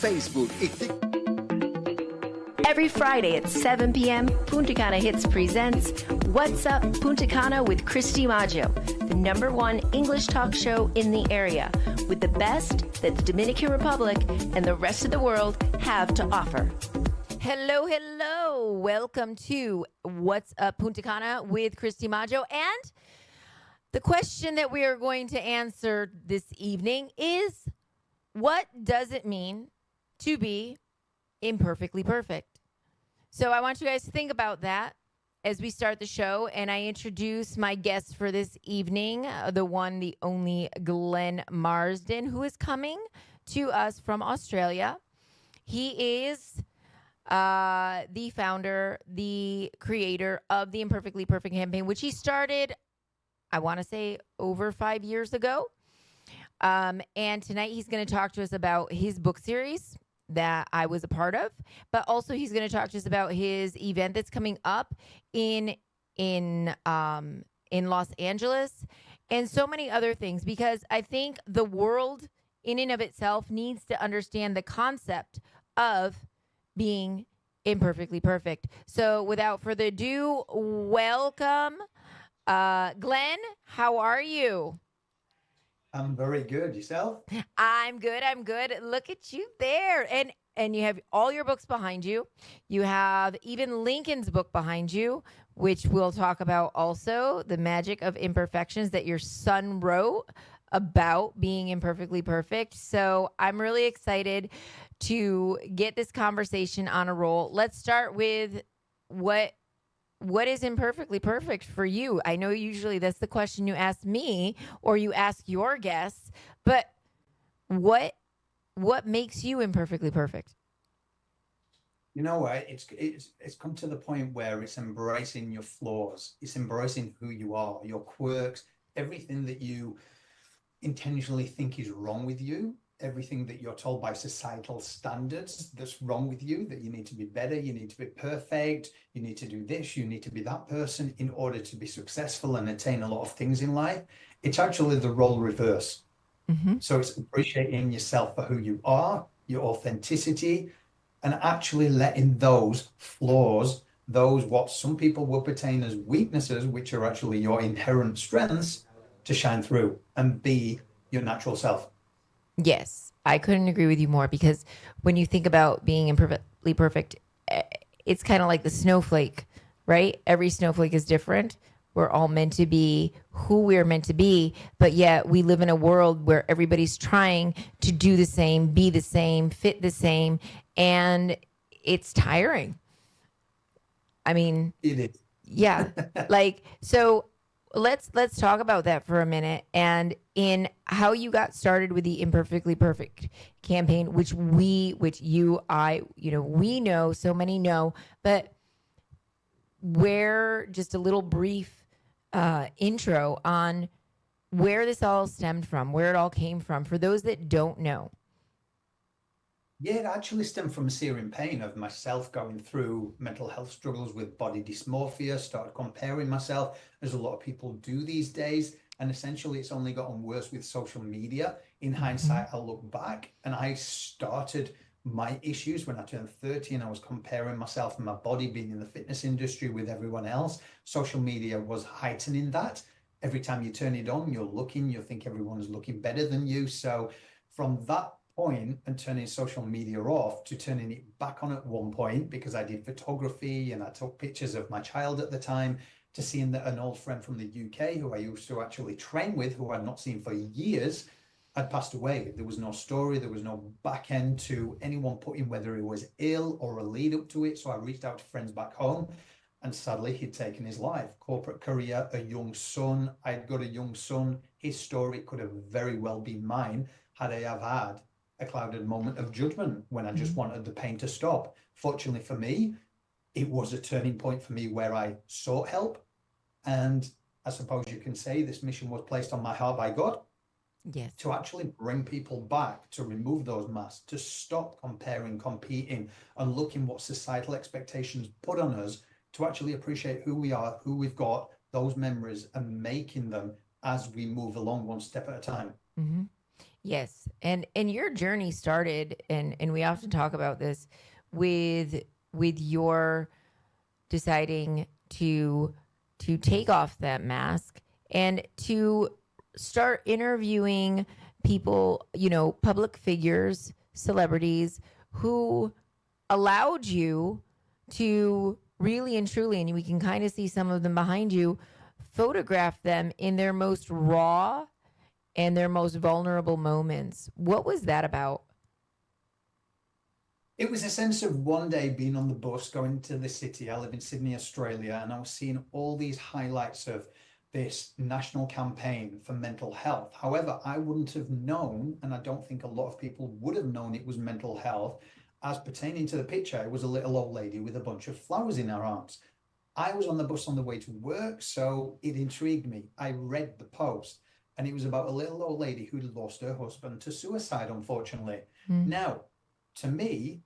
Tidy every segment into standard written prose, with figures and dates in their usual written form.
Facebook y TikTok. Every Friday at 7 p.m., Punta Cana Hits presents What's Up Punta Cana with Kristi Maggio, the #1 English talk show in the area, with the best that the Dominican Republic and the rest of the world have to offer. Hello, hello. Welcome to What's Up Punta Cana with Kristi Maggio. And the question that we are going to answer this evening is, what does it mean to be imperfectly perfect? So I want you guys to think about that as we start the show, and I introduce my guest for this evening, the one, the only Glenn Marsden, who is coming to us from Australia. He is the founder, the creator of the Imperfectly Perfect campaign, which he started, I want to say, over 5 years ago. And tonight he's going to talk to us about his book series that I was a part of, but also he's going to talk to us about his event that's coming up in Los Angeles and so many other things, because I think the world in and of itself needs to understand the concept of being imperfectly perfect. So without further ado, welcome, Glenn. How are you? I'm very good. Yourself? I'm good. Look at you there. And you have all your books behind you. You have even Lincoln's book behind you, which we'll talk about also, The Magic of Imperfections, that your son wrote about being imperfectly perfect. So I'm really excited to get this conversation on a roll. Let's start with what is imperfectly perfect for you? I know usually that's the question you ask me or you ask your guests, but what makes you imperfectly perfect? You know what? It's come to the point where it's embracing your flaws. It's embracing who you are, your quirks, everything that you intentionally think is wrong with you, everything that you're told by societal standards that's wrong with you, that you need to be better, you need to be perfect, you need to do this, you need to be that person in order to be successful and attain a lot of things in life. It's actually the role reverse. Mm-hmm. So it's appreciating yourself for who you are, your authenticity, and actually letting those flaws, those what some people would pertain as weaknesses, which are actually your inherent strengths, to shine through and be your natural self. Yes, I couldn't agree with you more, because when you think about being imperfectly perfect, it's kind of like the snowflake, right? Every snowflake is different. We're all meant to be who we're meant to be, but yet we live in a world where everybody's trying to do the same, be the same, fit the same, and it's tiring. I mean, it is. Yeah. So let's talk about that for a minute, and in how you got started with the Imperfectly Perfect campaign, which we know, so many know, but where, just a little brief intro on where this all stemmed from, where it all came from, for those that don't know. Yeah, it actually stemmed from a searing pain of myself going through mental health struggles with body dysmorphia, started comparing myself, as a lot of people do these days. And essentially, it's only gotten worse with social media. In hindsight, I look back and I started my issues when I turned 30 and I was comparing myself and my body, being in the fitness industry, with everyone else. Social media was heightening that. Every time you turn it on, you think everyone's looking better than you. So from that point and turning social media off to turning it back on at one point, because I did photography and I took pictures of my child at the time, to seeing that an old friend from the UK who I used to actually train with, who I'd not seen for years, had passed away. There was no story, there was no back end to anyone putting whether he was ill or a lead up to it. So I reached out to friends back home, and sadly he'd taken his life. Corporate career, a young son. I'd got a young son. His story could have very well been mine had I have had a clouded moment of judgment when I just wanted the pain to stop. Fortunately for me, it was a turning point for me where I sought help. And I suppose you can say this mission was placed on my heart by God. Yes. To actually bring people back, to remove those masks, to stop comparing, competing, and looking what societal expectations put on us, to actually appreciate who we are, who we've got, those memories, and making them as we move along one step at a time. Mm-hmm. Yes. And your journey started, and we often talk about this with your deciding to take off that mask and to start interviewing people, public figures, celebrities who allowed you to really and truly, and we can kind of see some of them behind you, photograph them in their most raw and their most vulnerable moments. What was that about? It was a sense of one day being on the bus going to the city. I live in Sydney, Australia, and I was seeing all these highlights of this national campaign for mental health. However, I wouldn't have known, and I don't think a lot of people would have known it was mental health, as pertaining to the picture. It was a little old lady with a bunch of flowers in her arms. I was on the bus on the way to work, so it intrigued me. I read the post, and it was about a little old lady who'd lost her husband to suicide, unfortunately. Now, to me,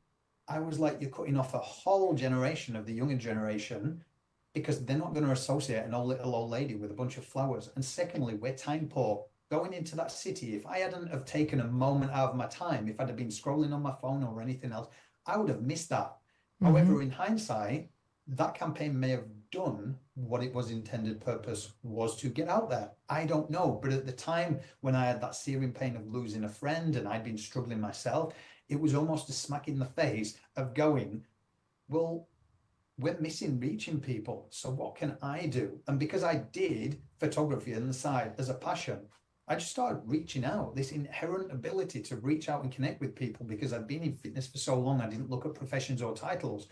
I was like, you're cutting off a whole generation of the younger generation because they're not going to associate an old little old lady with a bunch of flowers. And secondly, we're time poor. Going into that city, if I hadn't have taken a moment out of my time, if I'd have been scrolling on my phone or anything else, I would have missed that. However, in hindsight, that campaign may have done what it was intended purpose was to get out there. I don't know. But at the time when I had that searing pain of losing a friend and I'd been struggling myself, it was almost a smack in the face of going, well, we're missing reaching people. So what can I do? And because I did photography on the side as a passion, I just started reaching out, this inherent ability to reach out and connect with people because I'd been in fitness for so long, I didn't look at professions or titles.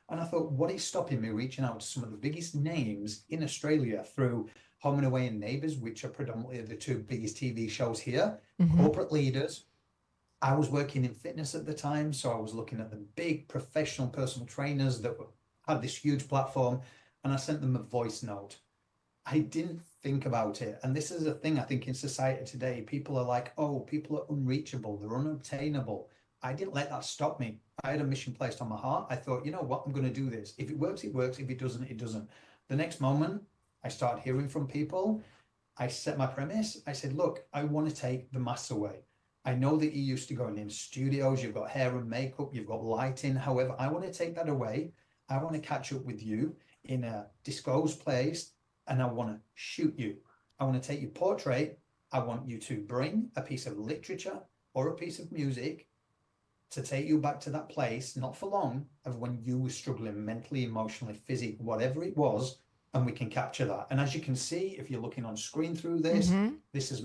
And I thought, what is stopping me reaching out to some of the biggest names in Australia through Home and Away and Neighbours, which are predominantly the two biggest TV shows here, corporate leaders. I was working in fitness at the time, so I was looking at the big professional personal trainers that had this huge platform, and I sent them a voice note. I didn't think about it. And this is a thing I think in society today. People are like, oh, people are unreachable, they're unobtainable. I didn't let that stop me. I had a mission placed on my heart. I thought, you know what, I'm going to do this. If it works, it works. If it doesn't, it doesn't. The next moment, I started hearing from people. I set my premise. I said, look, I want to take the masks away. I know that you're used to going in studios, you've got hair and makeup, you've got lighting. However, I want to take that away. I want to catch up with you in a disclosed place, and I want to shoot you. I want to take your portrait. I want you to bring a piece of literature or a piece of music to take you back to that place, not for long, of when you were struggling mentally, emotionally, physically, whatever it was, and we can capture that. And as you can see, if you're looking on screen through this, this is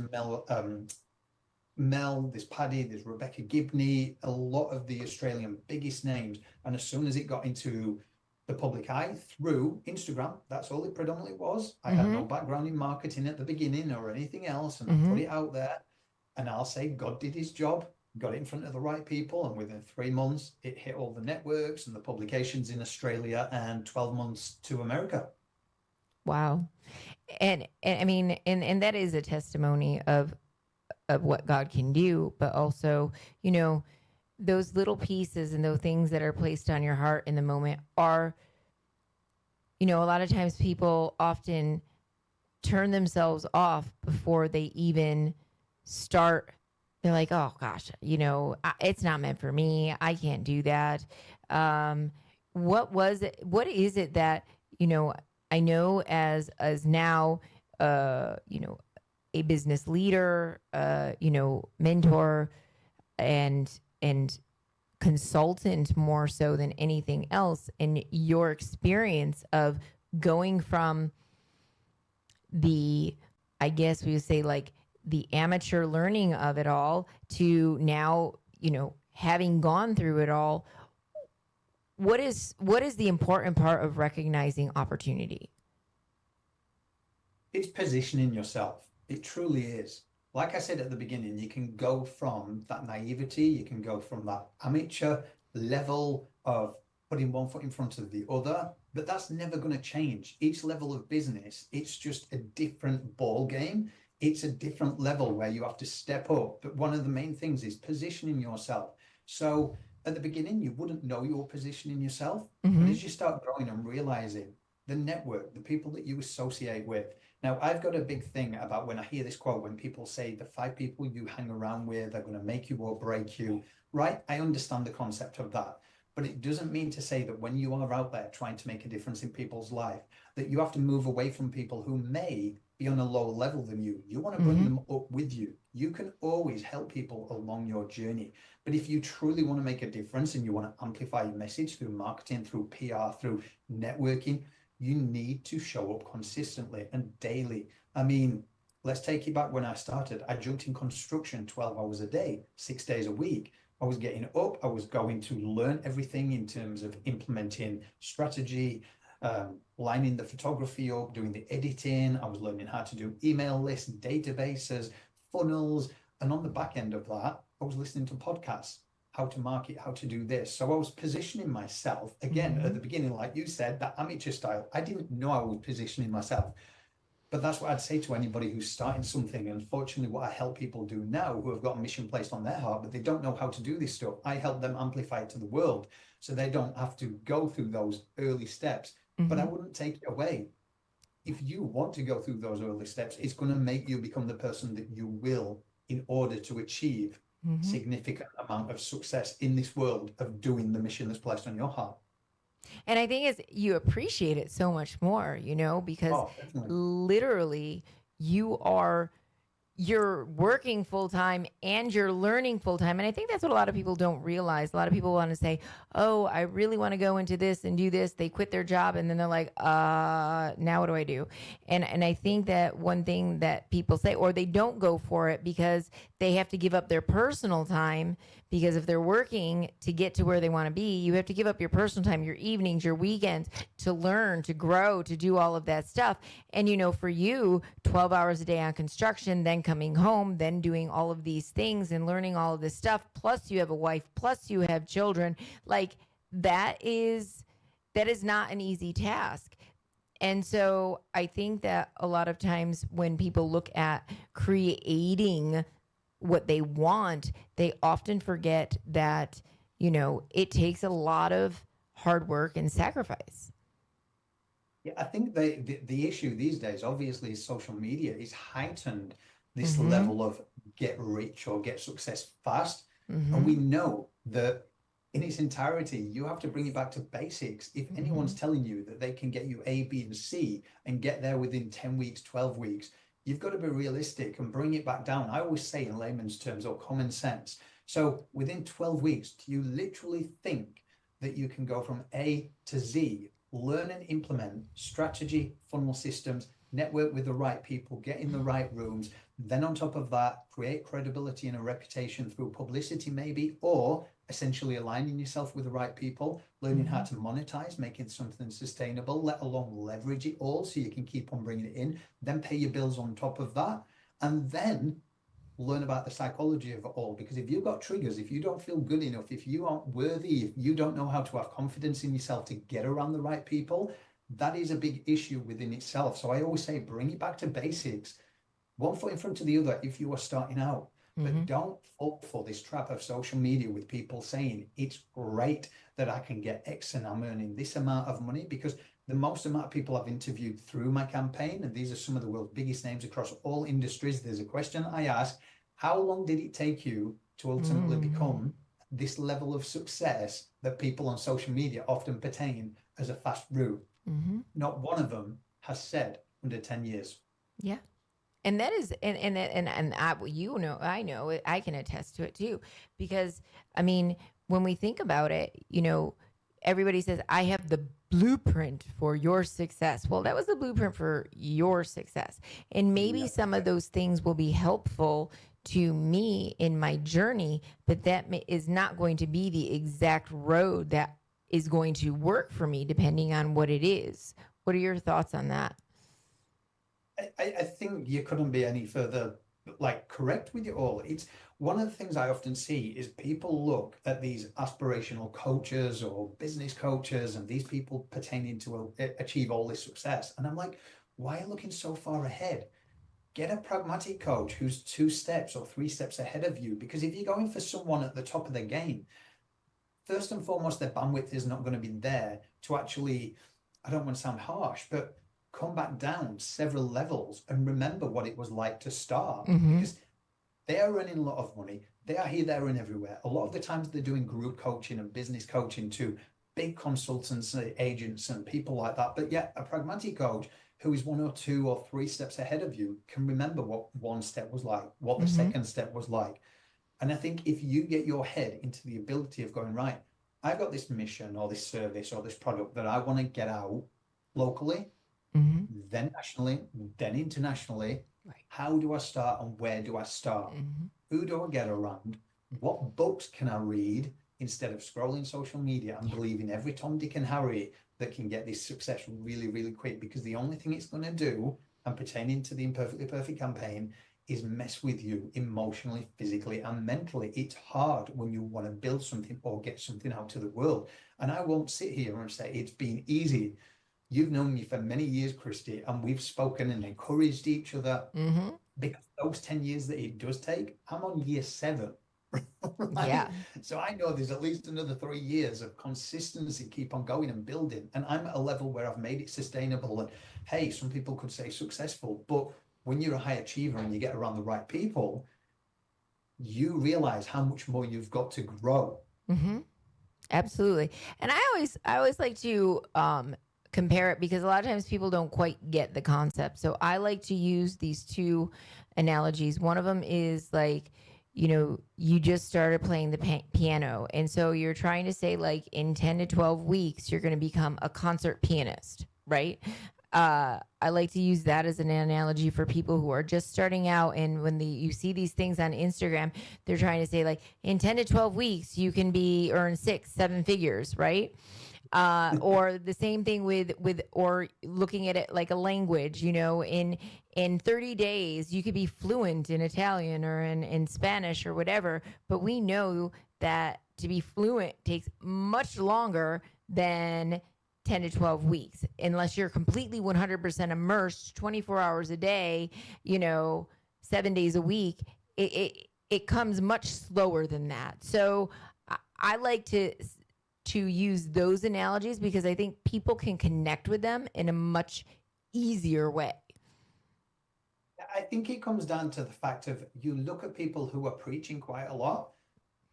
Mel, there's Paddy, there's Rebecca Gibney, a lot of the Australian biggest names. And as soon as it got into the public eye through Instagram, that's all it predominantly was. I had no background in marketing at the beginning or anything else, and I put it out there. And I'll say God did his job, got it in front of the right people, and within 3 months, it hit all the networks and the publications in Australia, and 12 months to America. Wow. And I mean, and that is a testimony of what God can do, but also, those little pieces and those things that are placed on your heart in the moment are, a lot of times people often turn themselves off before they even start. They're like, oh gosh, it's not meant for me. I can't do that. What is it that, I know as now, a business leader, mentor and consultant more so than anything else, in your experience of going from I guess we would say like the amateur learning of it all to now, having gone through it all, what is the important part of recognizing opportunity? It's positioning yourself. It truly is. Like I said at the beginning, you can go from that naivety, you can go from that amateur level of putting one foot in front of the other, but that's never going to change. Each level of business, it's just a different ball game. It's a different level where you have to step up. But one of the main things is positioning yourself. So at the beginning, you wouldn't know you were positioning yourself, but as you start growing and realizing the network, the people that you associate with. Now, I've got a big thing about when I hear this quote, when people say the 5 people you hang around with are going to make you or break you, right? I understand the concept of that. But it doesn't mean to say that when you are out there trying to make a difference in people's life, that you have to move away from people who may be on a lower level than you. You want to bring them up with you. You can always help people along your journey. But if you truly want to make a difference and you want to amplify your message through marketing, through PR, through networking, you need to show up consistently and daily. I mean, let's take it back when I started. I jumped in construction 12 hours a day, 6 days a week. I was getting up, I was going to learn everything in terms of implementing strategy, lining the photography up, doing the editing. I was learning how to do email lists, databases, funnels. And on the back end of that, I was listening to podcasts, how to market, how to do this. So I was positioning myself, again, at the beginning, like you said, that amateur style. I didn't know I was positioning myself. But that's what I'd say to anybody who's starting something. Unfortunately, what I help people do now who have got a mission placed on their heart, but they don't know how to do this stuff, I help them amplify it to the world so they don't have to go through those early steps. But I wouldn't take it away. If you want to go through those early steps, it's going to make you become the person that you will in order to achieve significant amount of success in this world of doing the mission that's placed on your heart. And I think you appreciate it so much more, because literally you're working full time and you're learning full time. And I think that's what a lot of people don't realize. A lot of people want to say, oh, I really want to go into this and do this. They quit their job and then they're like, now what do I do? And I think that one thing that people say, or they don't go for it because they have to give up their personal time, because if they're working to get to where they want to be, you have to give up your personal time, your evenings, your weekends to learn, to grow, to do all of that stuff. And, for you, 12 hours a day on construction, then coming home, then doing all of these things and learning all of this stuff. Plus you have a wife, plus you have children. Like that is not an easy task. And so I think that a lot of times when people look at creating what they want, they often forget that, it takes a lot of hard work and sacrifice. Yeah, I think the issue these days, obviously, is social media is heightened this level of get rich or get success fast. And we know that in its entirety, you have to bring it back to basics. If anyone's telling you that they can get you A, B, and C and get there within 10 weeks, 12 weeks, you've got to be realistic and bring it back down. I always say in layman's terms or common sense. So within 12 weeks, do you literally think that you can go from A to Z, learn and implement strategy, funnel systems, network with the right people, get in the right rooms, then on top of that, create credibility and a reputation through publicity maybe, or essentially aligning yourself with the right people, learning how to monetize, making something sustainable, let alone leverage it all so you can keep on bringing it in, then pay your bills on top of that, and then learn about the psychology of it all. Because if you've got triggers, if you don't feel good enough, if you aren't worthy, if you don't know how to have confidence in yourself to get around the right people, that is a big issue within itself. So I always say, bring it back to basics, one foot in front of the other if you are starting out. But don't fall for this trap of social media with people saying it's great that I can get X and I'm earning this amount of money, because the most amount of people I've interviewed through my campaign, and these are some of the world's biggest names across all industries, there's a question I ask: how long did it take you to ultimately become this level of success that people on social media often pertain as a fast route? Not one of them has said under 10 years. Yeah. And that is, and I know it, I can attest to it too, because I mean, when we think about it, everybody says, I have the blueprint for your success. Well, that was the blueprint for your success. And maybe some of those things will be helpful to me in my journey, but that is not going to be the exact road that is going to work for me, depending on what it is. What are your thoughts on that? I think you couldn't be any further correct with it all. It's one of the things I often see is people look at these aspirational coaches or business coaches and these people pertaining to achieve all this success. And I'm like, why are you looking so far ahead? Get a pragmatic coach who's 2 steps or 3 steps ahead of you. Because if you're going for someone at the top of their game, first and foremost, their bandwidth is not going to be there to actually, I don't want to sound harsh, but come back down several levels and remember what it was like to start. Mm-hmm. Because they are earning a lot of money. They are here, there, and everywhere. A lot of the times they're doing group coaching and business coaching to big consultants, agents, and people like that. But yet, a pragmatic coach who is 1 or 2 or 3 steps ahead of you can remember what one step was like, what the second step was like. And I think if you get your head into the ability of going, right, I've got this mission or this service or this product that I want to get out locally, then nationally, then internationally. Right. How do I start and where do I start? Who do I get around? What books can I read instead of scrolling social media and believing every Tom, Dick, and Harry that can get this success really, really quick? Because the only thing it's going to do, and pertaining to the Imperfectly Perfect campaign, is mess with you emotionally, physically, and mentally. It's hard when you want to build something or get something out to the world. And I won't sit here and say it's been easy. You've known me for many years, Kristi, and we've spoken and encouraged each other. Because those 10 years that it does take, I'm on year 7. Right? Yeah. So I know there's at least another 3 years of consistency, keep on going and building. And I'm at a level where I've made it sustainable. And hey, some people could say successful, but when you're a high achiever and you get around the right people, you realize how much more you've got to grow. Absolutely. And I always like to compare it, because a lot of times people don't quite get the concept. So I like to use these 2 analogies. One of them is like, you know, you just started playing the piano. And so you're trying to say, like, in 10 to 12 weeks, you're going to become a concert pianist, right? I like to use that as an analogy for people who are just starting out. And when you see these things on Instagram, they're trying to say, like, in 10 to 12 weeks, you can earn 6, 7 figures, right? Or the same thing with or looking at it like a language, you know, in 30 days, you could be fluent in Italian or in Spanish or whatever. But we know that to be fluent takes much longer than 10 to 12 weeks, unless you're completely 100% immersed 24 hours a day, you know, 7 days a week. It comes much slower than that. So I like to use those analogies because I think people can connect with them in a much easier way. I think it comes down to the fact of, you look at people who are preaching quite a lot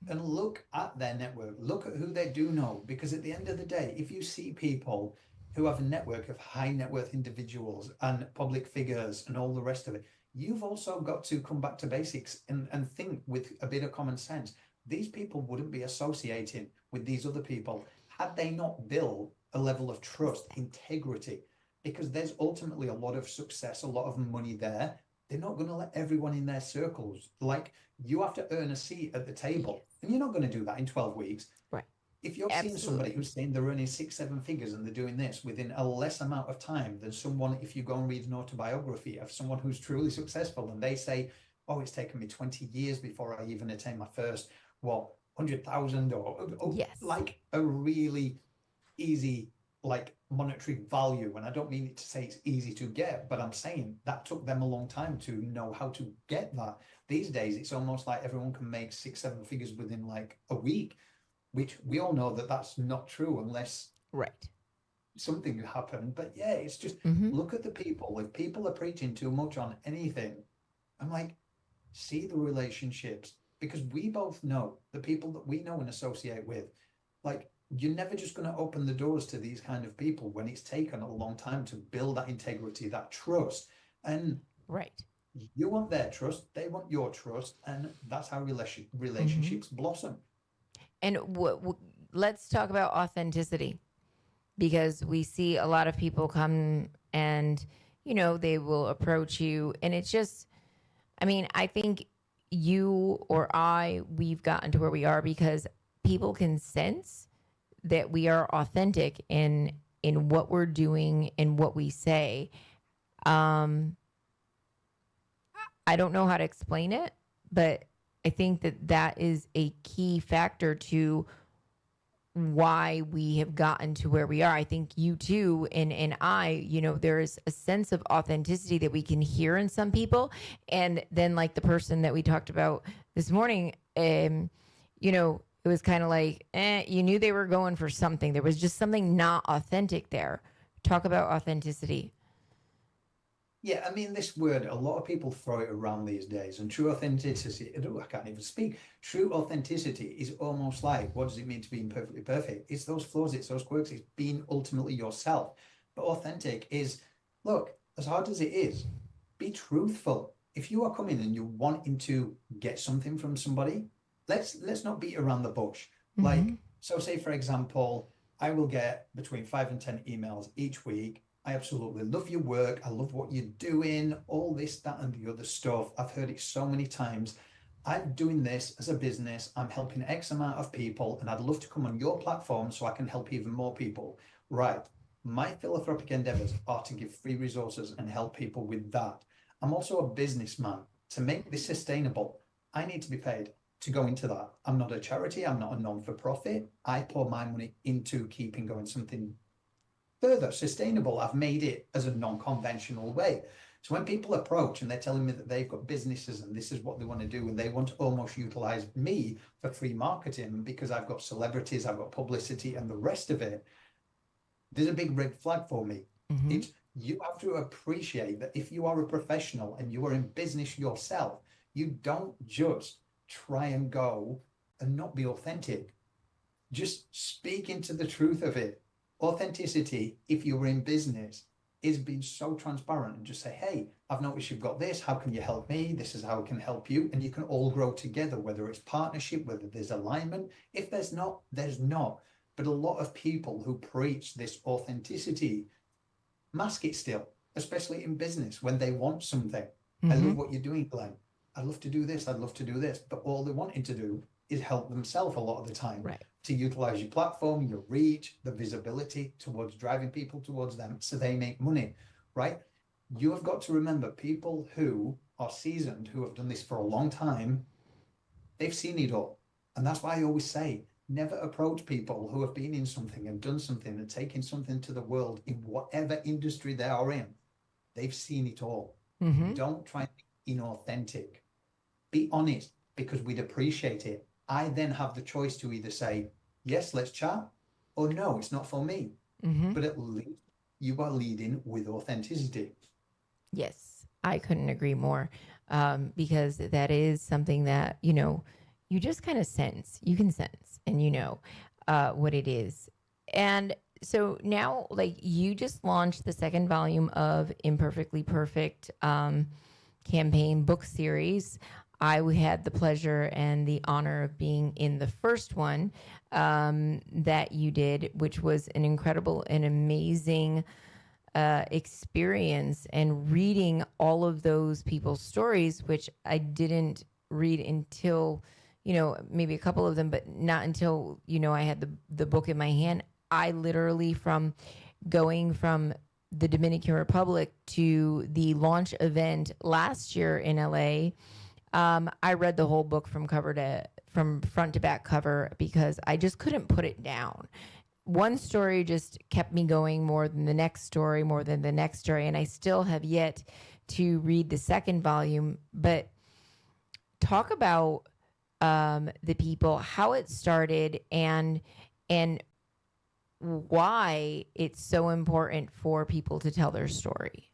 and look at their network, look at who they do know. Because at the end of the day, if you see people who have a network of high net worth individuals and public figures and all the rest of it, you've also got to come back to basics and think with a bit of common sense. These people wouldn't be associating with these other people had they not built a level of trust, integrity, because there's ultimately a lot of success, a lot of money there. They're not going to let everyone in their circles. Like, you have to earn a seat at the table, and you're not going to do that in 12 weeks. Right. If you're seeing somebody who's saying they're earning 6, 7 figures and they're doing this within a less amount of time than someone, if you go and read an autobiography of someone who's truly successful, and they say, oh, it's taken me 20 years before I even attain my first, 100,000 or yes, like a really easy, like, monetary value. And I don't mean it to say it's easy to get, but I'm saying that took them a long time to know how to get that. These days, it's almost like everyone can make 6, 7 figures within like a week, which we all know that that's not true unless something happened. But yeah, it's just look at the people. If people are preaching too much on anything, I'm like, see the relationships, because we both know the people that we know and associate with, like, you're never just going to open the doors to these kind of people when it's taken a long time to build that integrity, that trust. And you want their trust, they want your trust, and that's how relationships blossom. And let's talk about authenticity, because we see a lot of people come and, you know, they will approach you, and it's just, I mean, I think you or we've gotten to where we are because people can sense that we are authentic in what we're doing and what we say. I don't know how to explain it, but I think that is a key factor to why we have gotten to where we are. I think you too, and I, you know, there is a sense of authenticity that we can hear in some people. And then, like the person that we talked about this morning, you know, it was kind of like, you knew they were going for something. There was just something not authentic there. Talk about authenticity. Yeah, I mean, this word, a lot of people throw it around these days, and true authenticity, I can't even speak. True authenticity is almost like, what does it mean to be imperfectly perfect? It's those flaws, it's those quirks, it's being ultimately yourself. But authentic is, look, as hard as it is, be truthful. If you are coming and you're wanting to get something from somebody, let's not beat around the bush. Like, so say, for example, I will get between 5 and 10 emails each week. I absolutely love your work. I love what you're doing, all this, that, and the other stuff. I've heard it so many times. I'm doing this as a business. I'm helping X amount of people, and I'd love to come on your platform so I can help even more people. Right. My philanthropic endeavors are to give free resources and help people with that. I'm also a businessman. To make this sustainable, I need to be paid to go into that. I'm not a charity. I'm not a non-for-profit. I pour my money into keeping going something further sustainable. I've made it as a non-conventional way. So when people approach and they're telling me that they've got businesses and this is what they want to do, and they want to almost utilize me for free marketing because I've got celebrities, I've got publicity and the rest of it, there's a big red flag for me. It's, you have to appreciate that if you are a professional and you are in business yourself, you don't just try and go and not be authentic. Just speak into the truth of it. Authenticity, if you're in business, is being so transparent and just say, hey, I've noticed you've got this. How can you help me? This is how I can help you. And you can all grow together, whether it's partnership, whether there's alignment. If there's not, there's not. But a lot of people who preach this authenticity mask it still, especially in business when they want something. I love what you're doing, Glenn. I'd love to do this. I'd love to do this. But all they're wanting to do is help themselves a lot of the time. Right. To utilize your platform, your reach, the visibility towards driving people towards them so they make money, right? You have got to remember, people who are seasoned, who have done this for a long time, they've seen it all. And that's why I always say, never approach people who have been in something and done something and taken something to the world in whatever industry they are in. They've seen it all. Don't try and be inauthentic. Be honest, because we'd appreciate it. I then have the choice to either say, yes, let's chat, or no, it's not for me. But at least you are leading with authenticity. Yes, I couldn't agree more, because that is something that, you know, you just kind of sense. You can sense and you know what it is. And so now, like, you just launched the second volume of Imperfectly Perfect campaign book series. I had the pleasure and the honor of being in the first one that you did, which was an incredible and amazing experience, and reading all of those people's stories, which I didn't read until, you know, maybe a couple of them, but not until, you know, I had the book in my hand. I literally, from going from the Dominican Republic to the launch event last year in LA, I read the whole book from front to back cover, because I just couldn't put it down. One story just kept me going more than the next story, more than the next story. And I still have yet to read the second volume. But talk about the people, how it started, and why it's so important for people to tell their story.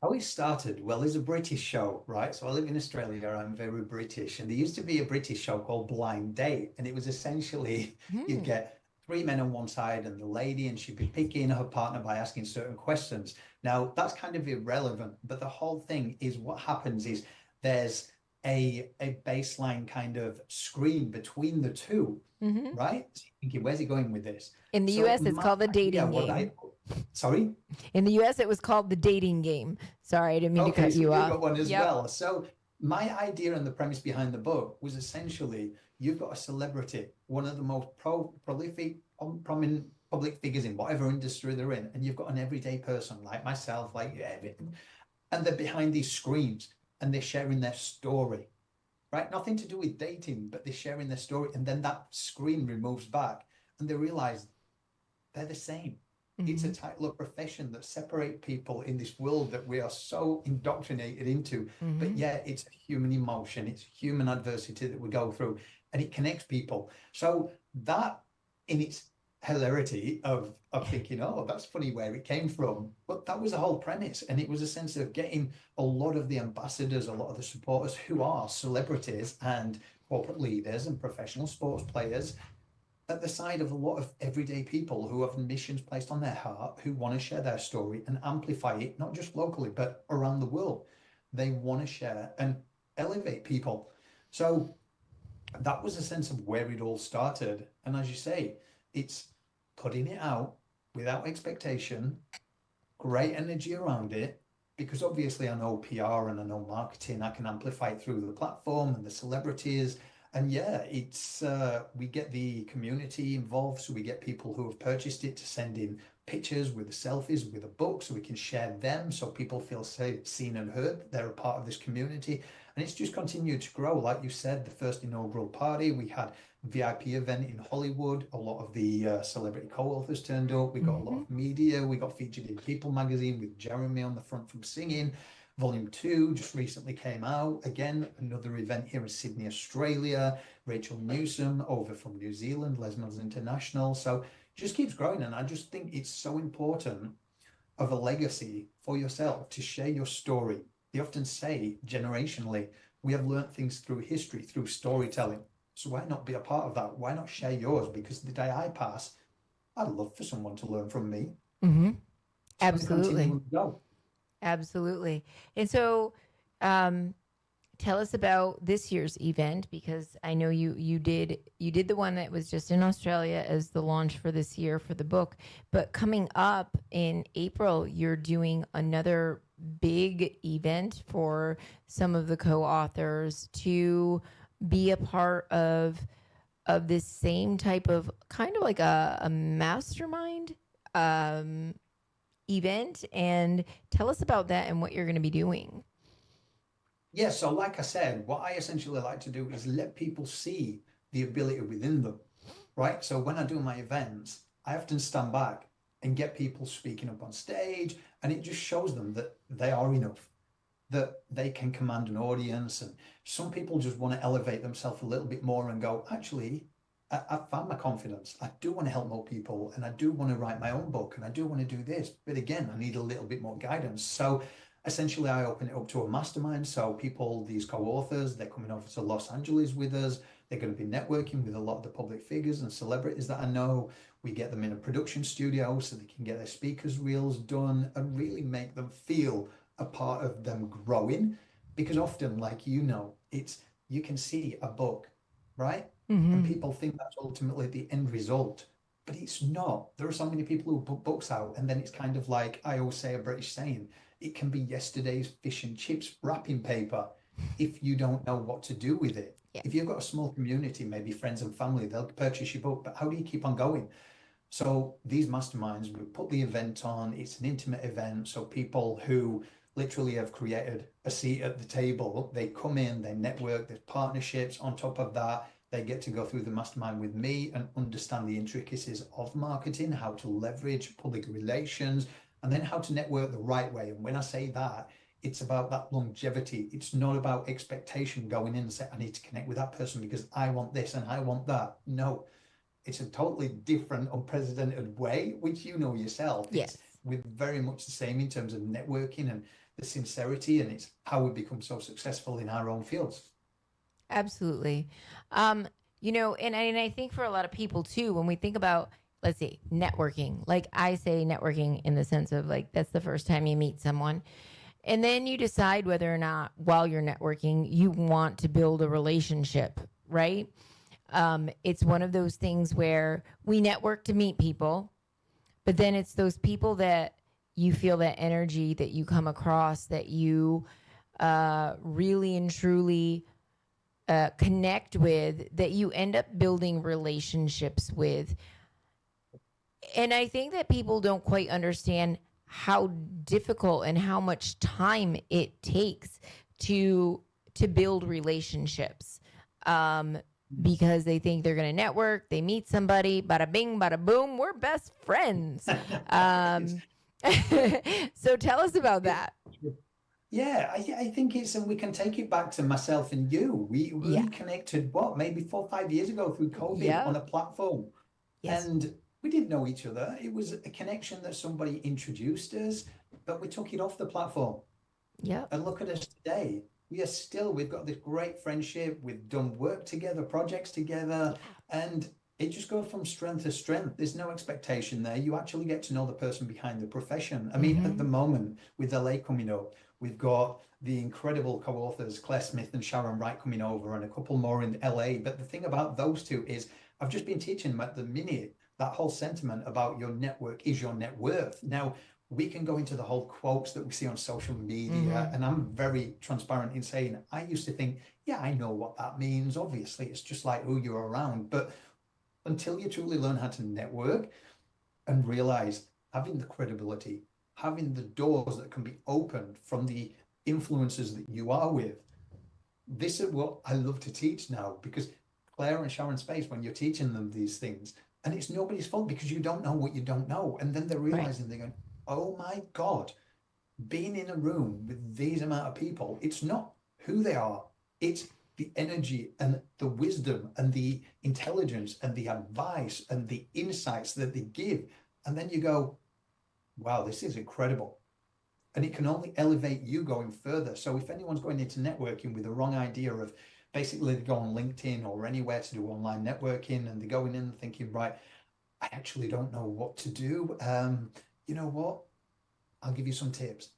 How it started, well, there's a British show, right? So I live in Australia, I'm very British, and there used to be a British show called Blind Date, and it was essentially you'd get three men on one side and the lady, and she'd be picking her partner by asking certain questions. Now, that's kind of irrelevant, but the whole thing is, what happens is there's a baseline kind of screen between the two, right? So you're thinking, where's he going with this? In the US, it's called the dating game. Sorry? In the US, it was called the dating game. Sorry, I didn't mean to cut you off. Got one as well. So my idea and the premise behind the book was essentially, you've got a celebrity, one of the most prolific, prominent public figures in whatever industry they're in, and you've got an everyday person like myself, like everything, and they're behind these screens and they're sharing their story, right? Nothing to do with dating, but they're sharing their story, and then that screen removes back and they realize they're the same. It's a title of profession that separate people in this world that we are so indoctrinated into. But yeah, it's human emotion, it's human adversity that we go through, and it connects people. So that in its hilarity of thinking, oh, that's funny where it came from. But that was the whole premise. And it was a sense of getting a lot of the ambassadors, a lot of the supporters who are celebrities and corporate leaders and professional sports players at the side of a lot of everyday people who have missions placed on their heart, who want to share their story and amplify it, not just locally, but around the world. They want to share and elevate people. So that was a sense of where it all started. And as you say, it's putting it out without expectation, great energy around it, because obviously I know PR and I know marketing, I can amplify it through the platform and the celebrities. And yeah, it's we get the community involved, so we get people who have purchased it to send in pictures with the selfies with a book, so we can share them, so people feel seen and heard that they're a part of this community. And it's just continued to grow. Like you said, the first inaugural party, we had VIP event in Hollywood. A lot of the celebrity co-authors turned up. We got a lot of media. We got featured in People magazine with Jeremy on the front from singing. Volume 2 just recently came out. Again, another event here in Sydney, Australia. Rachel Newsom over from New Zealand, Lesmos International. So it just keeps growing. And I just think it's so important of a legacy for yourself to share your story. They often say generationally, we have learned things through history, through storytelling. So why not be a part of that? Why not share yours? Because the day I pass, I'd love for someone to learn from me. Absolutely. Go. Absolutely. And so tell us about this year's event, because I know you did the one that was just in Australia as the launch for this year for the book, but coming up in April, you're doing another big event for some of the co-authors to be a part of this same type of kind of like a mastermind event. And tell us about that and what you're going to be doing. Yeah, so like I said, what I essentially like to do is let people see the ability within them, right? So when I do my events, I often stand back and get people speaking up on stage, and it just shows them that they are enough, that they can command an audience. And some people just want to elevate themselves a little bit more and go, actually, I've found my confidence. I do want to help more people, and I do want to write my own book, and I do want to do this. But again, I need a little bit more guidance. So essentially, I open it up to a mastermind. So people, these co-authors, they're coming over to Los Angeles with us. They're going to be networking with a lot of the public figures and celebrities that I know. We get them in a production studio so they can get their speakers reels done and really make them feel a part of them growing. Because often, like, it's, you can see a book, right? And people think that's ultimately the end result, but it's not. There are so many people who put books out, and then it's kind of like, I always say a British saying, it can be yesterday's fish and chips wrapping paper if you don't know what to do with it. Yeah. If you've got a small community, maybe friends and family, they'll purchase your book, but how do you keep on going? So these masterminds, we put the event on. It's an intimate event, so people who literally have created a seat at the table, they come in, they network, there's partnerships. On top of that, they get to go through the mastermind with me and understand the intricacies of marketing, how to leverage public relations, and then how to network the right way. And when I say that, it's about that longevity. It's not about expectation going in and say, I need to connect with that person because I want this and I want that. No, it's a totally different, unprecedented way, which you know yourself. Yes. We're very much the same in terms of networking and the sincerity, and it's how we become so successful in our own fields. Absolutely. And I think for a lot of people too, when we think about, let's see, networking, like I say networking in the sense of like, that's the first time you meet someone. And then you decide whether or not while you're networking, you want to build a relationship, right? It's one of those things where we network to meet people, but then it's those people that you feel that energy that you come across, that you really and truly connect with, that you end up building relationships with. And I think that people don't quite understand how difficult and how much time it takes to build relationships, because they think they're going to network, they meet somebody, bada bing, bada boom, we're best friends. So tell us about that. Yeah, I think it's, and we can take it back to myself and you. We connected, maybe 4 or 5 years ago through COVID on a platform. Yes. And We didn't know each other. It was a connection that somebody introduced us, but we took it off the platform. Yeah. And look at us today. We've got this great friendship. We've done work together, projects together, and it just goes from strength to strength. There's no expectation there. You actually get to know the person behind the profession. I mean, at the moment, with LA coming up, we've got the incredible co-authors, Claire Smith and Sharon Wright coming over, and a couple more in LA. But the thing about those two is I've just been teaching them at the minute that whole sentiment about your network is your net worth. Now, we can go into the whole quotes that we see on social media, and I'm very transparent in saying I used to think, yeah, I know what that means. Obviously, it's just like who you're around. But until you truly learn how to network and realize having the credibility, having the doors that can be opened from the influences that you are with, this is what I love to teach now, because Claire and Sharon Space, when you're teaching them these things, and it's nobody's fault because you don't know what you don't know. And then they're realizing, they're going, oh my God, being in a room with these amount of people, it's not who they are, it's the energy and the wisdom and the intelligence and the advice and the insights that they give. And then you go, wow, this is incredible. And it can only elevate you going further. So if anyone's going into networking with the wrong idea of basically they go on LinkedIn or anywhere to do online networking, and they're going in thinking, right, I actually don't know what to do. You know what? I'll give you some tips.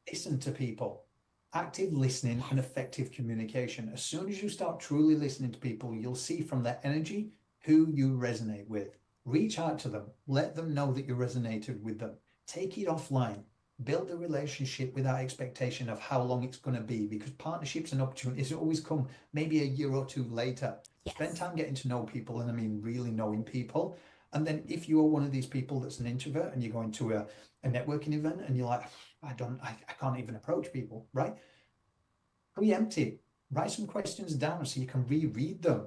Listen to people. Active listening and effective communication. As soon as you start truly listening to people, you'll see from their energy who you resonate with. Reach out to them. Let them know that you resonated with them. Take it offline. Build a relationship without expectation of how long it's going to be, because partnerships and opportunities always come maybe a year or two later. Yes. Spend time getting to know people, and I mean really knowing people. And then if you are one of these people that's an introvert and you're going to a networking event and you're like, I can't even approach people, right? Preempt it. Write some questions down so you can reread them.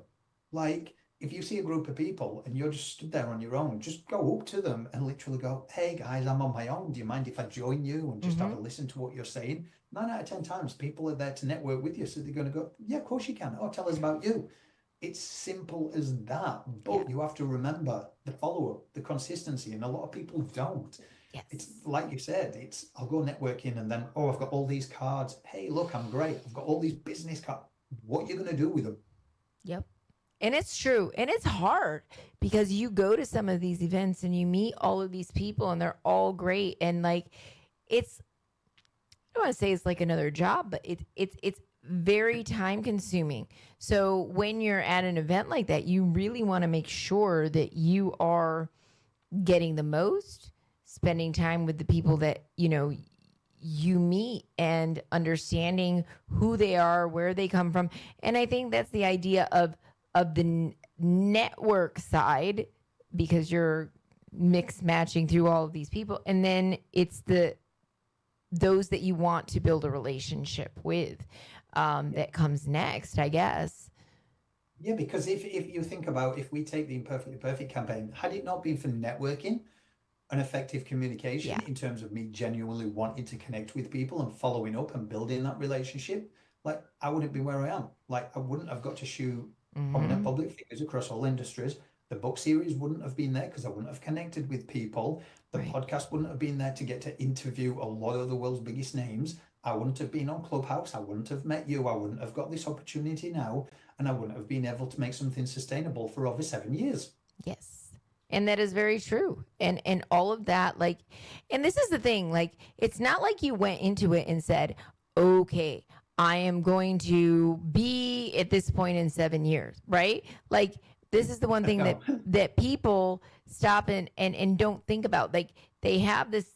Like, if you see a group of people and you're just stood there on your own, just go up to them and literally go, hey guys, I'm on my own. Do you mind if I join you and just have a listen to what you're saying? 9 out of 10 times, people are there to network with you. So they're going to go, yeah, of course you can. Oh, tell us about you. It's simple as that. But you have to remember the follow-up, the consistency. And a lot of people don't. Yes. It's like you said, it's I'll go networking and then, oh, I've got all these cards. Hey, look, I'm great. I've got all these business cards. What are you going to do with them? Yep. And it's true. And it's hard because you go to some of these events and you meet all of these people and they're all great. And like, it's, I don't want to say it's like another job, but it's very time consuming. So when you're at an event like that, you really want to make sure that you are getting the most, spending time with the people that, you know, you meet and understanding who they are, where they come from. And I think that's the idea of the network side, because you're mix matching through all of these people. And then it's those that you want to build a relationship with that comes next, I guess. Yeah, because if you think about, if we take the Imperfectly Perfect campaign, had it not been for networking and effective communication in terms of me genuinely wanting to connect with people and following up and building that relationship, like I wouldn't be where I am. Like I wouldn't have got to shoot prominent public figures across all industries. The book series wouldn't have been there because I wouldn't have connected with people. The podcast wouldn't have been there to get to interview a lot of the world's biggest names. I wouldn't have been on Clubhouse. I wouldn't have met you. I wouldn't have got this opportunity now. And I wouldn't have been able to make something sustainable for over 7 years. Yes. And that is very true. And all of that, like, and this is the thing, like, it's not like you went into it and said, okay, I am going to be at this point in 7 years, right? Like, this is the one thing that people stop and don't think about. Like, they have this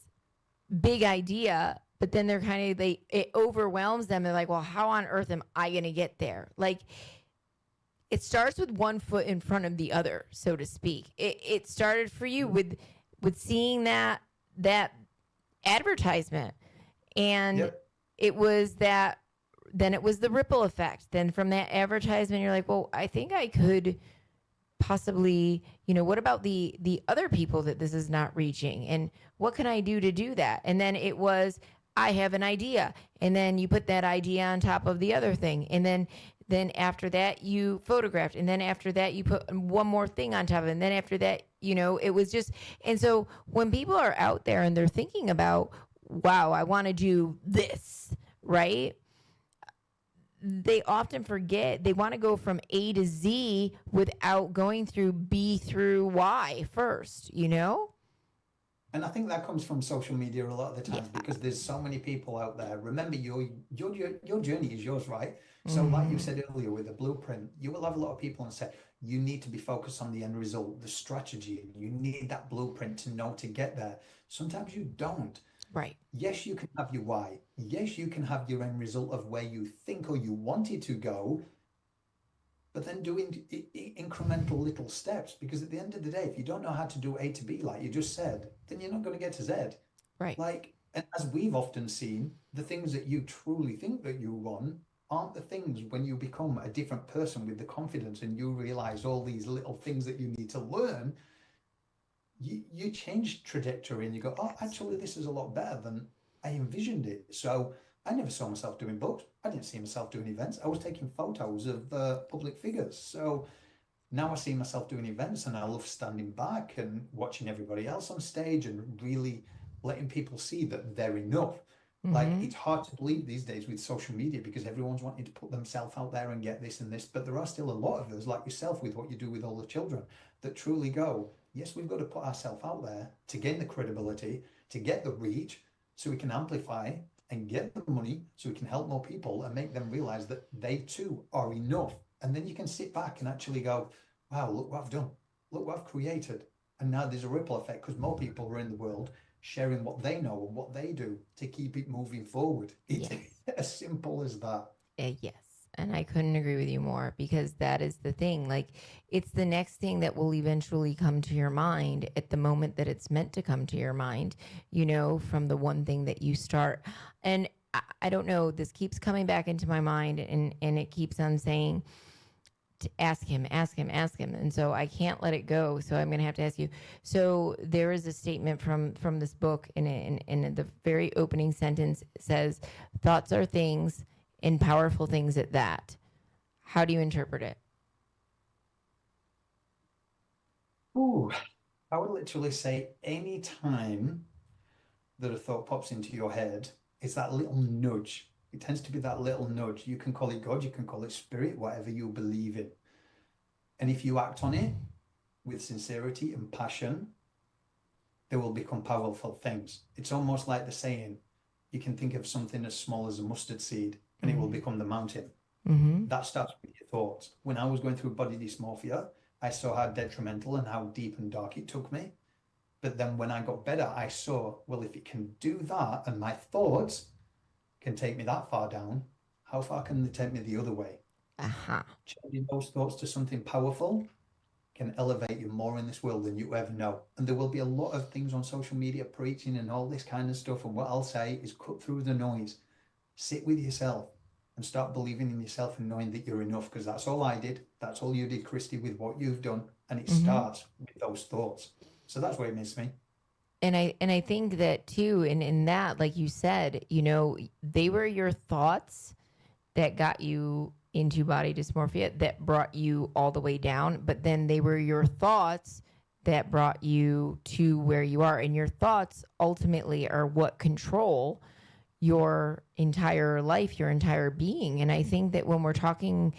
big idea, but then they're it overwhelms them. They're like, well, how on earth am I going to get there? Like, it starts with one foot in front of the other, so to speak. It started for you with seeing that advertisement, and it was that. Then it was the ripple effect. Then from that advertisement, you're like, well, I think I could possibly, you know, what about the other people that this is not reaching, and what can I do to do that? And then it was, I have an idea. And then you put that idea on top of the other thing. And then after that you photographed. And then after that you put one more thing on top of it. And then after that, it was just, and so when people are out there and they're thinking about, wow, I want to do this, right? They often forget they want to go from A to Z without going through B through Y first, And I think that comes from social media a lot of the times because there's so many people out there. Remember, your journey is yours, right? So like you said earlier with the blueprint, you will have a lot of people and say, you need to be focused on the end result, the strategy. You need that blueprint to know to get there. Sometimes you don't. Right. Yes, you can have your why. Yes, you can have your end result of where you think or you wanted to go, but then doing incremental little steps, because at the end of the day, if you don't know how to do A to B, like you just said, then you're not going to get to Z. Right. Like, and as we've often seen, the things that you truly think that you want aren't the things when you become a different person with the confidence and you realize all these little things that you need to learn. You change trajectory and you go, oh, actually, this is a lot better than I envisioned it. So I never saw myself doing books. I didn't see myself doing events. I was taking photos of public figures. So now I see myself doing events and I love standing back and watching everybody else on stage and really letting people see that they're enough. Like, it's hard to believe these days with social media because everyone's wanting to put themselves out there and get this and this, but there are still a lot of us like yourself with what you do with all the children that truly go, yes, we've got to put ourselves out there to gain the credibility, to get the reach, so we can amplify and get the money so we can help more people and make them realize that they too are enough. And then you can sit back and actually go, wow, look what I've done. Look what I've created. And now there's a ripple effect because more people are in the world sharing what they know and what they do to keep it moving forward. It's as simple as that. Yes. And I couldn't agree with you more, because that is the thing. Like, it's the next thing that will eventually come to your mind at the moment that it's meant to come to your mind, from the one thing that you start. And I don't know, this keeps coming back into my mind and it keeps on saying, to ask him. And so I can't let it go. So I'm going to have to ask you. So there is a statement from this book in the very opening sentence says, thoughts are things and powerful things at that. How do you interpret it? Ooh, I would literally say any time that a thought pops into your head, it's that little nudge. It tends to be that little nudge. You can call it God, you can call it spirit, whatever you believe in. And if you act on it with sincerity and passion, they will become powerful things. It's almost like the saying, you can think of something as small as a mustard seed and it will become the mountain. That starts with your thoughts. When I was going through body dysmorphia, I saw how detrimental and how deep and dark it took me. But then when I got better, I saw, well, if it can do that and my thoughts can take me that far down, how far can they take me the other way? Changing those thoughts to something powerful can elevate you more in this world than you ever know. And there will be a lot of things on social media preaching and all this kind of stuff. And what I'll say is cut through the noise, sit with yourself and start believing in yourself and knowing that you're enough, because that's all I did. That's all you did, Kristi, with what you've done. And it starts with those thoughts. So that's what it means to me. And I think that too, in that, like you said, they were your thoughts that got you into body dysmorphia, that brought you all the way down, but then they were your thoughts that brought you to where you are. And your thoughts ultimately are what control your entire life, your entire being. And I think that when we're talking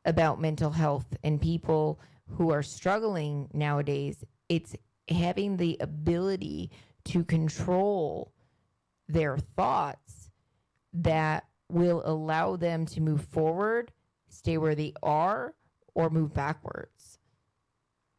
about mental health and people who are struggling nowadays, it's having the ability to control their thoughts that will allow them to move forward, stay where they are, or move backwards.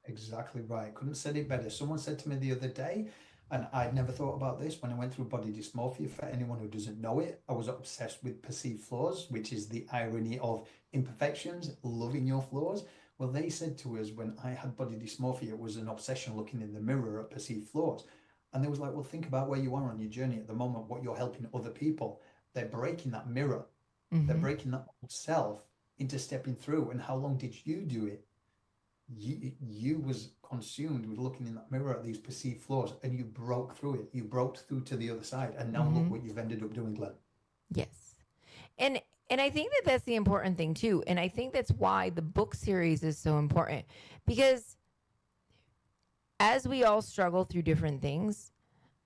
Exactly right. Couldn't have said it better. Someone said to me the other day, and I'd never thought about this when I went through body dysmorphia. For anyone who doesn't know it, I was obsessed with perceived flaws, which is the irony of imperfections, loving your flaws. Well, they said to us when I had body dysmorphia, it was an obsession looking in the mirror at perceived flaws. And they was like, well, think about where you are on your journey at the moment, what you're helping other people. They're breaking that mirror. They're breaking that self into stepping through. And how long did you do it? you was consumed with looking in that mirror at these perceived flaws, and you broke through it. You broke through to the other side, and now look what you've ended up doing, Glenn. Yes. And I think that that's the important thing too. And I think that's why the book series is so important, because as we all struggle through different things,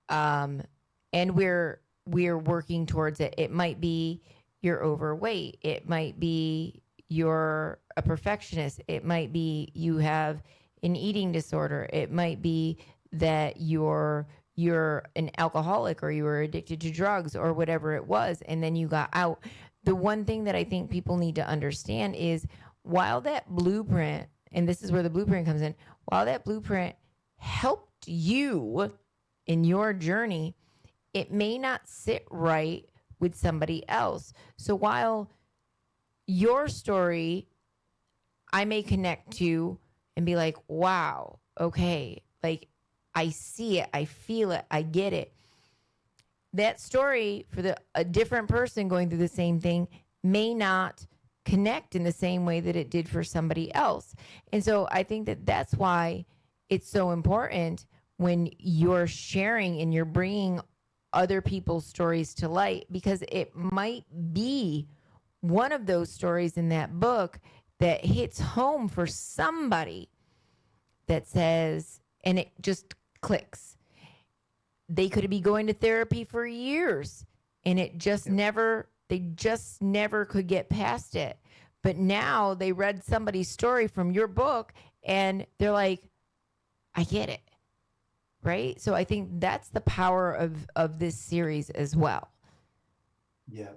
and we're working towards it. It might be you're overweight. It might be you're a perfectionist. It might be you have an eating disorder. It might be that you're an alcoholic, or you were addicted to drugs, or whatever it was, and then you got out. The one thing that I think people need to understand is, while that blueprint, and this is where the blueprint comes in, while that blueprint helped you in your journey, it may not sit right with somebody else. So while your story, I may connect to and be like, wow, okay, like I see it, I feel it, I get it. That story for a different person going through the same thing may not connect in the same way that it did for somebody else. And so I think that that's why it's so important when you're sharing and you're bringing other people's stories to light, because it might be one of those stories in that book that hits home for somebody, that says, and it just clicks. They could be going to therapy for years, and it just they just never could get past it. But now they read somebody's story from your book and they're like, I get it. Right? So I think that's the power of this series as well. Yeah,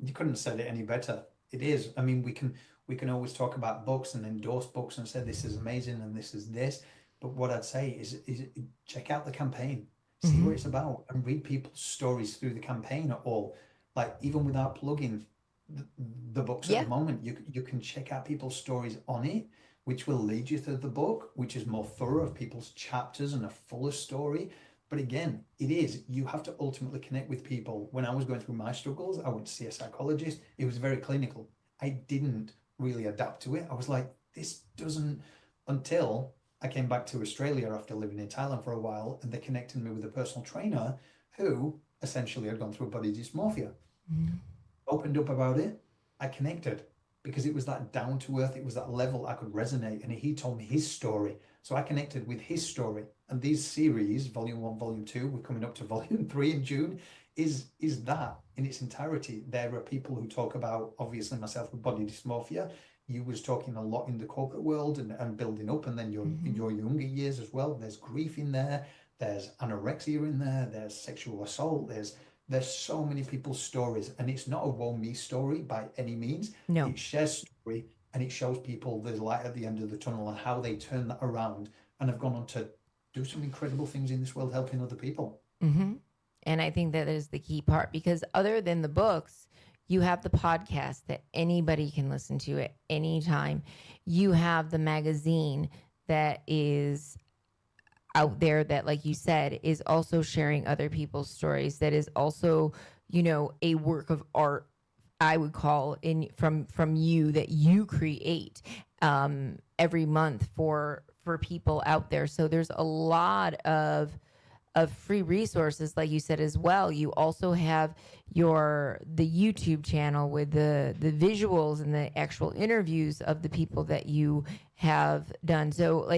you couldn't have said it any better. It is. I mean, we can always talk about books and endorse books and say this is amazing and this is this. But what I'd say is check out the campaign, see what it's about, and read people's stories through the campaign at all. Like, even without plugging the books at the moment, you can check out people's stories on it, which will lead you to the book, which is more thorough of people's chapters and a fuller story. But again, you have to ultimately connect with people. When I was going through my struggles, I went to see a psychologist. It was very clinical. I didn't really adapt to it. I was like, this doesn't, until I came back to Australia after living in Thailand for a while, and they connected me with a personal trainer who essentially had gone through body dysmorphia. Opened up about it. I connected, because it was that down to earth, it was that level I could resonate. And he told me his story. So I connected with his story. And these series, volume 1, volume 2, we're coming up to volume 3 in June, is that in its entirety. There are people who talk about, obviously myself with body dysmorphia. You was talking a lot in the corporate world and building up, and then in your younger years as well. There's grief in there. There's anorexia in there. There's sexual assault. There's so many people's stories, and it's not a woe me story by any means. No. It shares story, and it shows people there's light at the end of the tunnel and how they turn that around and have gone on to do some incredible things in this world, helping other people. And I think that is the key part, because other than the books, you have the podcast that anybody can listen to at any time. You have the magazine that is out there that, like you said, is also sharing other people's stories, that is also, a work of art, I would call, from you, that you create every month for people out there. So there's a lot of free resources, like you said, as well. You also have the YouTube channel with the visuals and the actual interviews of the people that you have done. So,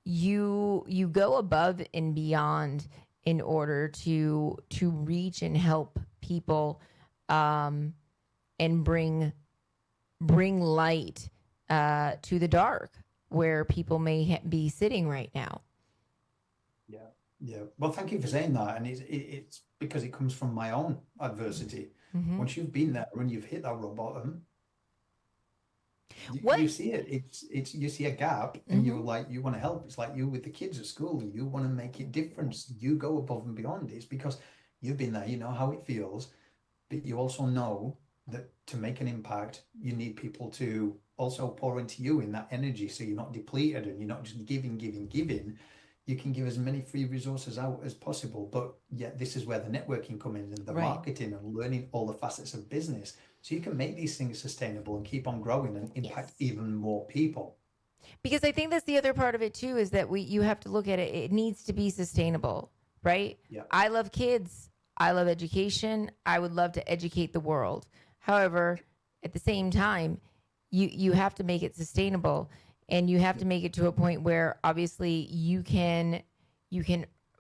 you go above and beyond in order to reach and help people, and bring light to the dark where people may be sitting right now. Yeah. Well, thank you for saying that. And it's because it comes from my own adversity. Once you've been there and you've hit that rock bottom, you see it. It's you see a gap, and you're like, you want to help. It's like you with the kids at school. You want to make it different. You go above and beyond. It's because you've been there. You know how it feels, but you also know that to make an impact, you need people to also pour into you in that energy, so you're not depleted and you're not just giving. You can give as many free resources out as possible, but yet this is where the networking comes in, and the marketing and learning all the facets of business, so you can make these things sustainable and keep on growing and impact even more people. Because I think that's the other part of it too, is that you have to look at it. It needs to be sustainable, right? Yeah. I love kids. I love education. I would love to educate the world. However, at the same time, you have to make it sustainable, and you have to make it to a point where obviously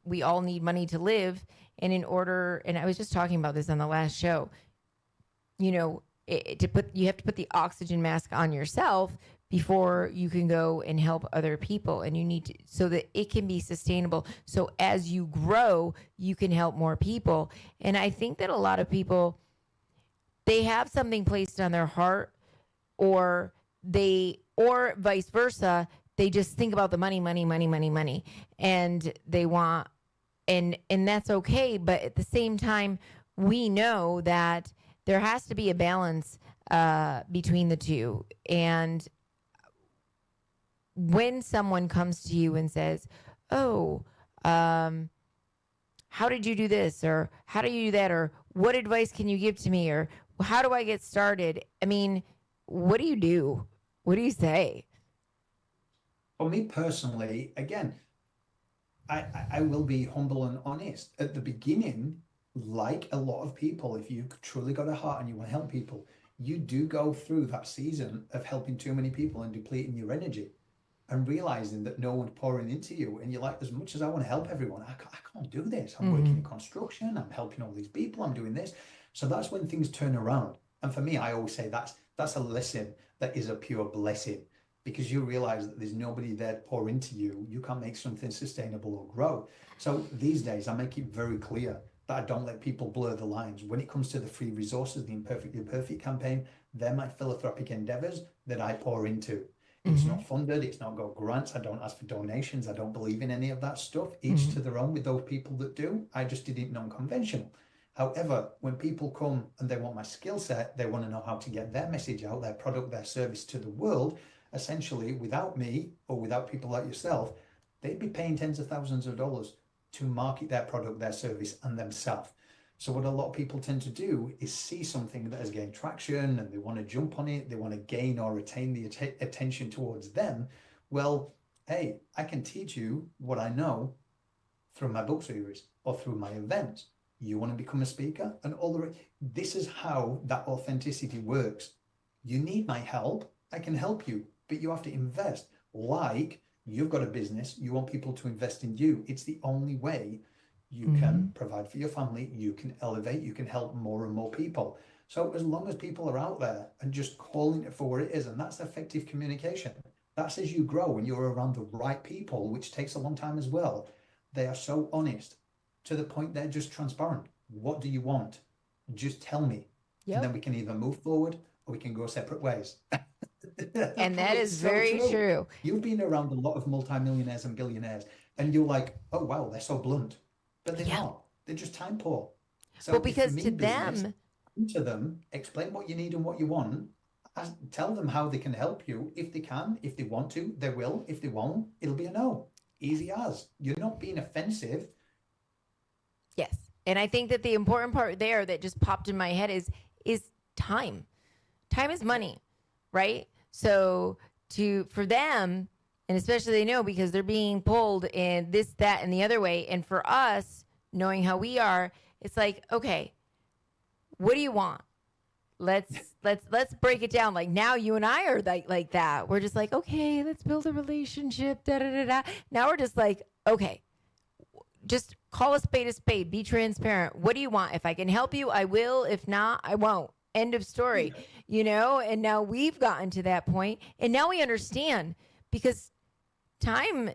we all need money to live. And and I was just talking about this on the last show, you know, you have to put the oxygen mask on yourself before you can go and help other people. And you need to, so that it can be sustainable. So as you grow, you can help more people. And I think that a lot of people, they have something placed on their heart, or vice versa. They just think about the money, and they want, and that's okay. But at the same time, we know that there has to be a balance between the two. And when someone comes to you and says, "Oh, how did you do this?" or "How do you do that?" or "What advice can you give to me?" or "How do I get started?" I mean, what do you do? What do you say? For me personally, again, I will be humble and honest. At the beginning, like a lot of people, if you truly got a heart and you want to help people, you do go through that season of helping too many people and depleting your energy and realizing that no one's pouring into you. And you're like, as much as I want to help everyone, I can't do this. I'm working in construction. I'm helping all these people. I'm doing this. So that's when things turn around. And for me, I always say that's a lesson that is a pure blessing, because you realize that there's nobody there to pour into you. You can't make something sustainable or grow. So these days, I make it very clear that I don't let people blur the lines. When it comes to the free resources, the Imperfectly Perfect campaign, they're my philanthropic endeavors that I pour into. It's not funded. It's not got grants. I don't ask for donations. I don't believe in any of that stuff. Each to their own with those people that do. I just did it non-conventional. However, when people come and they want my skill set, they want to know how to get their message out, their product, their service to the world. Essentially, without me or without people like yourself, they'd be paying tens of thousands of dollars to market their product, their service, and themselves. So what a lot of people tend to do is see something that has gained traction and they want to jump on it. They want to gain or retain the attention towards them. Well, hey, I can teach you what I know through my book series or through my events. You want to become a speaker and all the this is how that authenticity works. You need my help. I can help you, but you have to invest. Like you've got a business, you want people to invest in you. It's the only way you can provide for your family, you can elevate, you can help more and more people. So as long as people are out there and just calling it for what it is, and that's effective communication. That's as you grow and you're around the right people, which takes a long time as well. They are so honest to the point they're just transparent. What do you want? Just tell me. Yep. And then we can either move forward or we can go separate ways. And that is so very true. You've been around a lot of multimillionaires and billionaires, and you're like, oh, wow, they're so blunt. But they're not. They're just time poor. So well, because to them, explain what you need and what you want. Tell them how they can help you. If they can, if they want to, they will. If they won't, it'll be a no. Easy as. You're not being offensive. Yes. And I think that the important part there that just popped in my head is time. Time is money, right? So for them, and especially they know because they're being pulled in this, that, and the other way. And for us, knowing how we are, it's like, okay, what do you want? Let's break it down. Like now you and I are like that. We're just like, okay, let's build a relationship. Da, da, da, da. Now we're just like, okay, just call a spade, be transparent. What do you want? If I can help you, I will. If not, I won't. End of story, you know? And now we've gotten to that point and now we understand because time,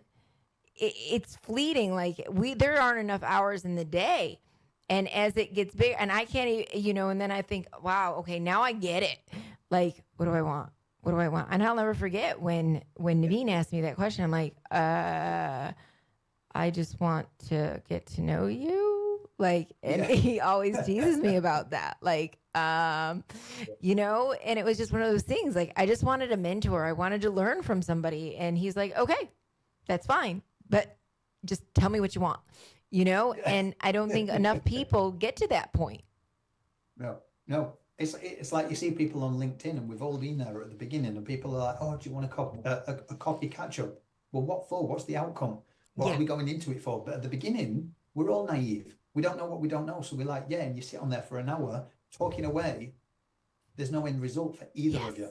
it's fleeting. Like there aren't enough hours in the day. And as it gets bigger, and I can't, you know, and then I think, wow, okay, now I get it. Like, what do I want? What do I want? And I'll never forget when Naveen asked me that question, I'm like, I just want to get to know you. Like, and he always teases me about that. Like, you know, and it was just one of those things. Like, I just wanted a mentor. I wanted to learn from somebody. And he's like, okay, that's fine. But just tell me what you want. You know, and I don't think enough people get to that point. No. It's like you see people on LinkedIn, and we've all been there at the beginning, and people are like, "Oh, do you want a coffee catch up?" Well, what for? What's the outcome? What Yeah. are we going into it for? But at the beginning, we're all naive. We don't know what we don't know, so we're like, "Yeah," and you sit on there for an hour talking away. There's no end result for either of you.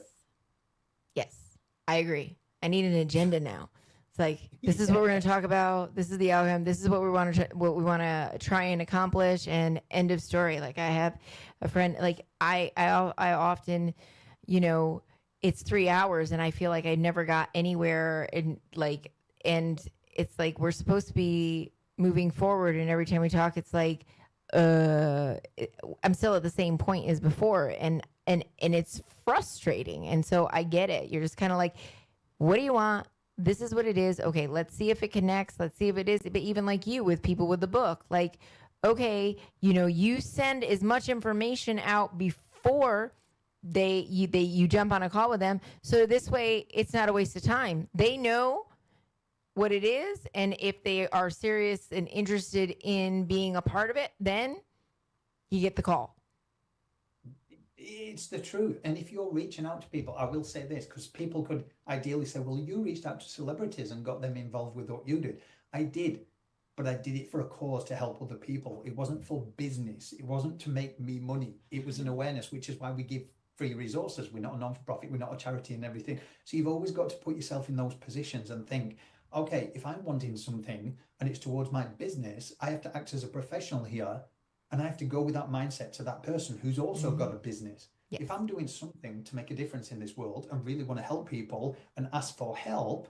Yes, I agree. I need an agenda now. It's like, this is what we're going to talk about. This is the outcome. This is what we want to try and accomplish. And end of story. Like, I have a friend. Like, I often, it's 3 hours, and I feel like I never got anywhere. And it's like we're supposed to be moving forward, and every time we talk, it's like, I'm still at the same point as before, and it's frustrating. And so I get it. You're just kind of like, what do you want? This is what it is. Okay, let's see if it connects. Let's see if it is. But even like you with people with the book, like, okay, you send as much information out before you jump on a call with them. So this way it's not a waste of time. They know what it is. And if they are serious and interested in being a part of it, then you get the call. It's the truth. And if you're reaching out to people, I will say this, because people could ideally say, well, you reached out to celebrities and got them involved with what you did. I did, but I did it for a cause to help other people. It wasn't for business. It wasn't to make me money. It was an awareness, which is why we give free resources. We're not a non-for-profit. We're not a charity and everything. So you've always got to put yourself in those positions and think, okay, if I'm wanting something and it's towards my business, I have to act as a professional here. And I have to go with that mindset to that person who's also got a business. Yes. If I'm doing something to make a difference in this world and really want to help people and ask for help,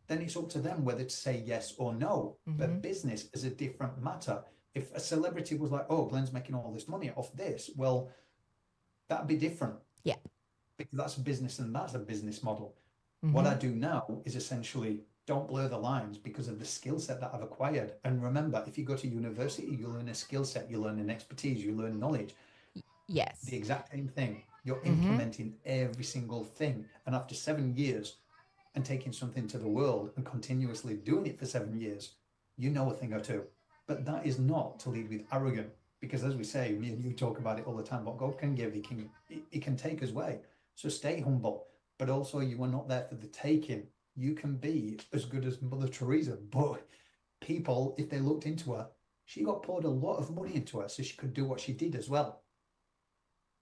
then it's up to them whether to say yes or no. But business is a different matter. If a celebrity was like, oh, Glenn's making all this money off this, well, that'd be different. Yeah. Because that's a business and that's a business model. What I do now is essentially don't blur the lines because of the skill set that I've acquired. And remember, if you go to university, you learn a skill set, you learn an expertise, you learn knowledge. Yes. The exact same thing. You're implementing every single thing. And after 7 years and taking something to the world and continuously doing it for 7 years, you know a thing or two. But that is not to lead with arrogance, because as we say, me and you talk about it all the time, what God can give, he can take as well. So stay humble, but also you are not there for the taking. You can be as good as Mother Teresa, but people, if they looked into her, she got poured a lot of money into her so she could do what she did as well.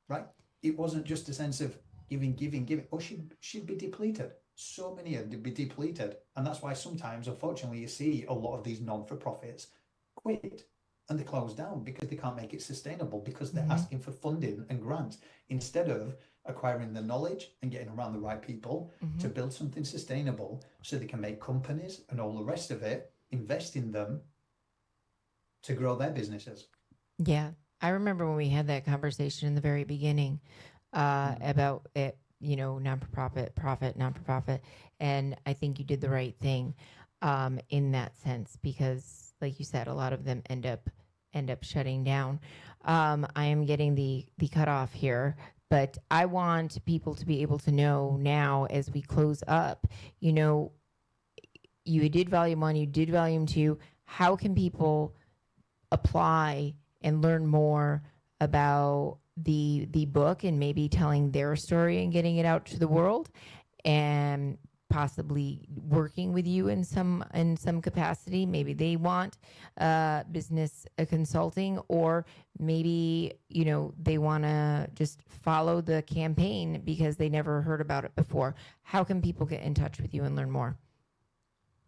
Right? It wasn't just a sense of giving. Or she'd be depleted. So many would be depleted. And that's why sometimes, unfortunately, you see a lot of these non-for-profits quit and they close down because they can't make it sustainable, because they're asking for funding and grants instead of acquiring the knowledge and getting around the right people to build something sustainable so they can make companies and all the rest of it, invest in them to grow their businesses. Yeah. I remember when we had that conversation in the very beginning about it, non-for-profit, profit, non-for-profit. And I think you did the right thing in that sense, because like you said, a lot of them end up shutting down. I am getting the cutoff here, but I want people to be able to know now as we close up, you did volume 1, you did volume 2. How can people apply and learn more about the book and maybe telling their story and getting it out to the world, and possibly working with you in some capacity? Maybe they want business consulting, or maybe they want to just follow the campaign because they never heard about it before. How can people get in touch with you and learn more?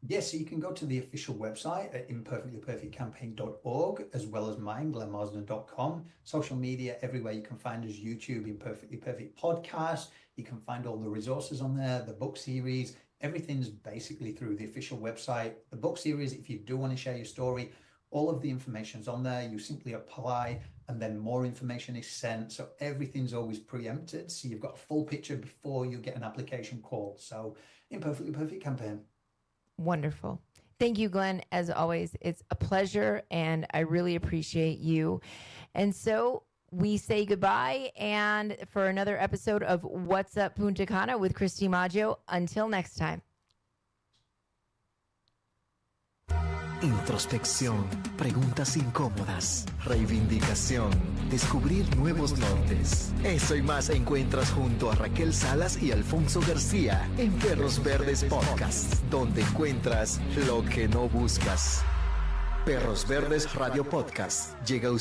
Yes, so you can go to the official website at imperfectlyperfectcampaign.org, as well as mine, glennmarsden.com. Social media, everywhere you can find us: YouTube, Imperfectly Perfect Podcast. You can find all the resources on there, the book series. Everything's basically through the official website. The book series, if you do want to share your story, all of the information's on there. You simply apply and then more information is sent. So everything's always preempted. So you've got a full picture before you get an application call. So Imperfectly Perfect Campaign. Wonderful. Thank you, Glenn. As always, it's a pleasure, and I really appreciate you. And so we say goodbye, and for another episode of What's Up Punta Cana with Kristi Maggio. Until next time. Introspección, preguntas incómodas, reivindicación, descubrir nuevos nortes. Eso y más encuentras junto a Raquel Salas y Alfonso García en Perros Verdes Podcast, donde encuentras lo que no buscas. Perros Verdes Radio Podcast llega a usted